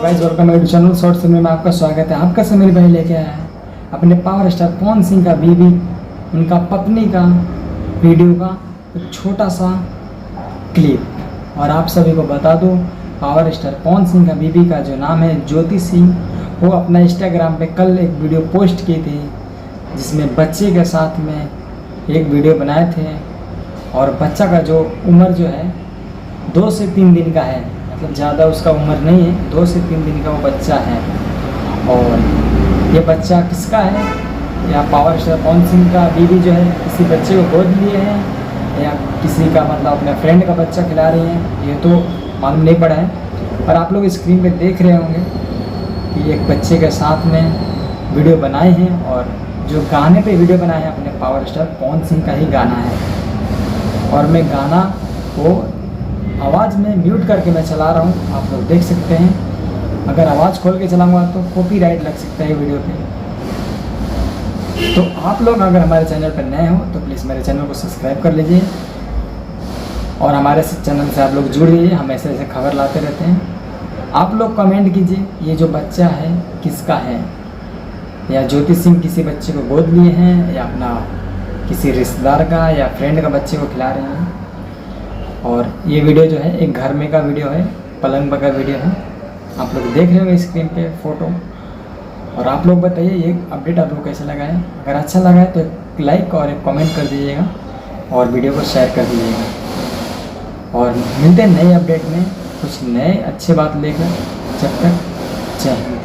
Guys welcome back to channel short film में आपका स्वागत है। आपका से मेरे भाई लेके आया है अपने पावर स्टार पवन सिंह का बीवी उनका पत्नी का वीडियो का एक छोटा सा क्लिप। और आप सभी को बता दूं, पावर स्टार पवन सिंह का बीवी का जो नाम है ज्योति सिंह, वो अपना इंस्टाग्राम पे कल एक वीडियो पोस्ट की थी जिसमें बच्चे के साथ में एक वीडियो बनाए थे। और बच्चा का जो उम्र जो है 2 से 3 दिन का है, मतलब ज़्यादा उसका उम्र नहीं है, 2 से 3 दिन का वो बच्चा है। और ये बच्चा किसका है, या पावर स्टार पवन सिंह का बीवी जो है किसी बच्चे को गोद लिए हैं या किसी का मतलब अपने फ्रेंड का बच्चा खिला रही हैं, ये तो मालूम नहीं पड़ा है। पर आप लोग स्क्रीन पे देख रहे होंगे कि एक बच्चे के साथ में वीडियो बनाए हैं, और जो गाने पे वीडियो बनाए हैं अपने पावर स्टार पवन सिंह का ही गाना है। और मैं गाना को आवाज़ में म्यूट करके मैं चला रहा हूँ, आप लोग देख सकते हैं। अगर आवाज़ खोल के चलाऊँगा तो कॉपीराइट लग सकता है वीडियो पे। तो आप लोग अगर हमारे चैनल पर नए हो तो प्लीज़ मेरे चैनल को सब्सक्राइब कर लीजिए और हमारे चैनल से आप लोग जुड़ जाइए, हम ऐसे खबर लाते रहते हैं। आप लोग कमेंट कीजिए ये जो बच्चा है किसका है, या ज्योति सिंह किसी बच्चे को गोद लिए हैं या अपना किसी रिश्तेदार का या फ्रेंड का बच्चे को खिला रहे हैं। और ये वीडियो जो है एक घर में का वीडियो है, पलंग पर का वीडियो है, आप लोग देख रहे होंगे स्क्रीन पे फोटो। और आप लोग बताइए ये अपडेट आप लोग कैसा लगा है। अगर अच्छा लगा है तो एक लाइक और एक कमेंट कर दीजिएगा और वीडियो को शेयर कर दीजिएगा। और मिलते हैं नए अपडेट में कुछ नए अच्छे बात लेकर। जब तक जय हिंद।